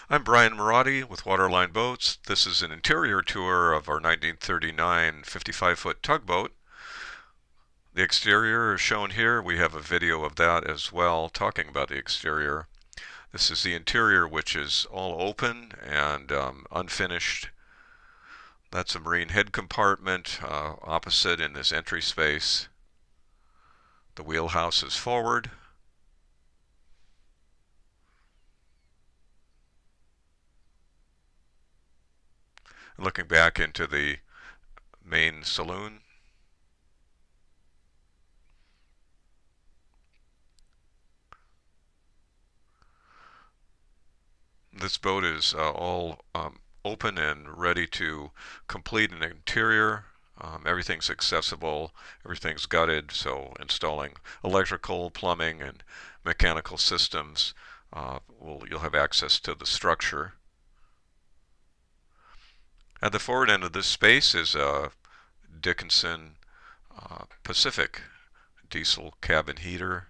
I'm Brian Marotti with Waterline Boats. This is an interior tour of our 1939 55-foot tugboat. The exterior is shown here. We have a video of that as well, talking about the exterior. This is the interior, which is all open and unfinished. That's a marine head compartment opposite in this entry space. The wheelhouse is forward. Looking back into the main saloon. This boat is all open and ready to complete an interior. Everything's accessible, everything's gutted, so installing electrical, plumbing, and mechanical systems, you'll have access to the structure. At the forward end of this space is a Dickinson Pacific diesel cabin heater.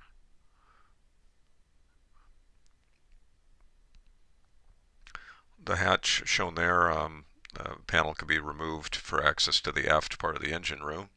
The hatch shown there, the panel can be removed for access to the aft part of the engine room.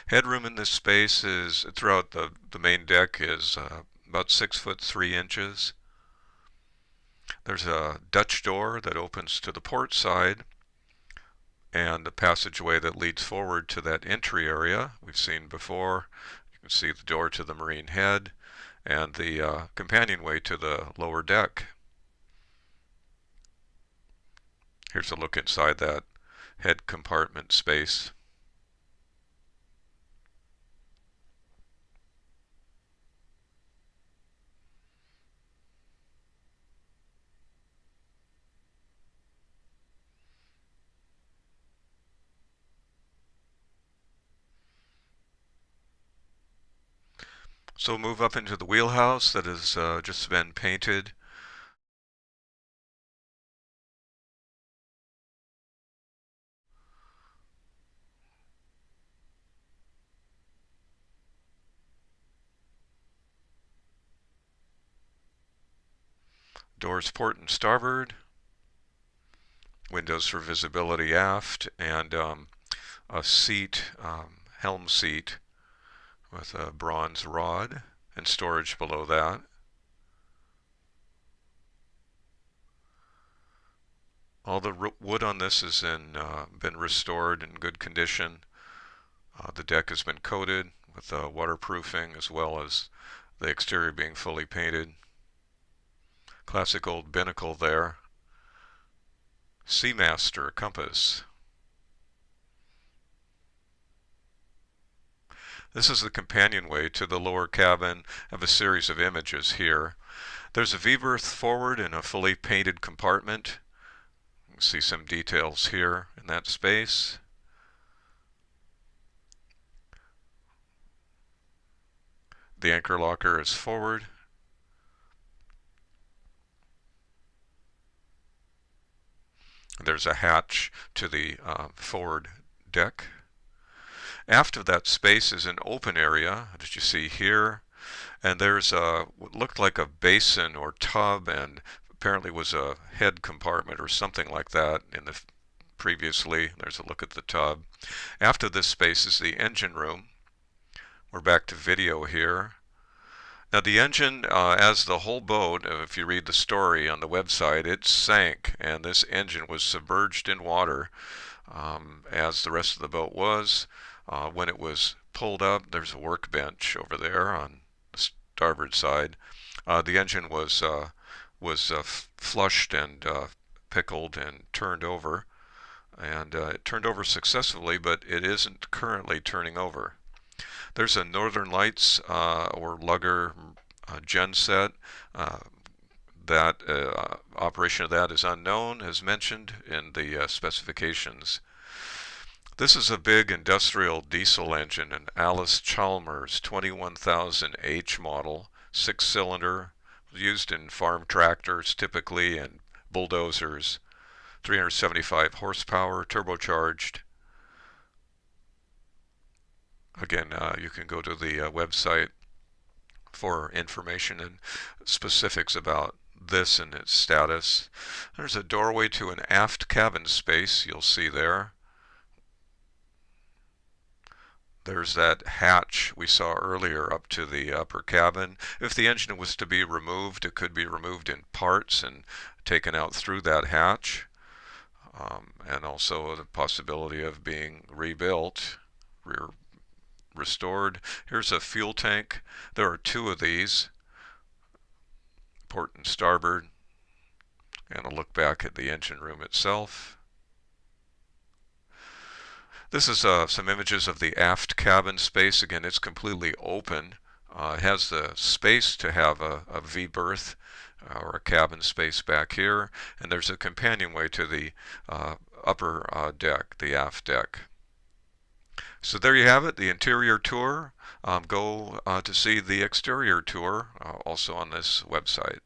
Headroom in this space is throughout the main deck is about 6 foot 3 inches. There's a Dutch door that opens to the port side and a passageway that leads forward to that entry area we've seen before. You can see the door to the marine head and the companionway to the lower deck. Here's a look inside that head compartment space. So we'll move up into the wheelhouse that has just been painted. Doors port and starboard. Windows for visibility aft, and a seat, helm seat with a bronze rod and storage below that. All the wood on this has been restored in good condition. The deck has been coated with waterproofing as well as the exterior being fully painted. Classic old binnacle there. Seamaster compass. This is the companionway to the lower cabin. I have a series of images here. There's a V-berth forward in a fully painted compartment. You can see some details here in that space. The anchor locker is forward. There's a hatch to the forward deck. Aft of that space is an open area that you see here, and there's what looked like a basin or tub, and apparently was a head compartment or something like that in the previously. There's a look at the tub. Aft of this space is the engine room. We're back to video here. Now the engine, as the whole boat, if you read the story on the website, it sank, and this engine was submerged in water, as the rest of the boat was. When it was pulled up, there's a workbench over there on the starboard side. The engine was flushed and pickled and turned over, and it turned over successfully, but it isn't currently turning over. There's a Northern Lights or lugger genset. that operation of that is unknown, as mentioned in the specifications. This is a big industrial diesel engine, an Alice Chalmers 21,000H model, 6-cylinder, used in farm tractors typically and bulldozers, 375 horsepower, turbocharged. Again, you can go to the website for information and specifics about this and its status. There's a doorway to an aft cabin space you'll see there. There's that hatch we saw earlier up to the upper cabin. If the engine was to be removed, it could be removed in parts and taken out through that hatch. And also the possibility of being rebuilt, restored. Here's a fuel tank. There are two of these, port and starboard. And a look back at the engine room itself. This is some images of the aft cabin space. Again, it's completely open. It has the space to have a V-berth or a cabin space back here, and there's a companionway to the upper deck, the aft deck. So there you have it, the interior tour. Go to see the exterior tour, also on this website.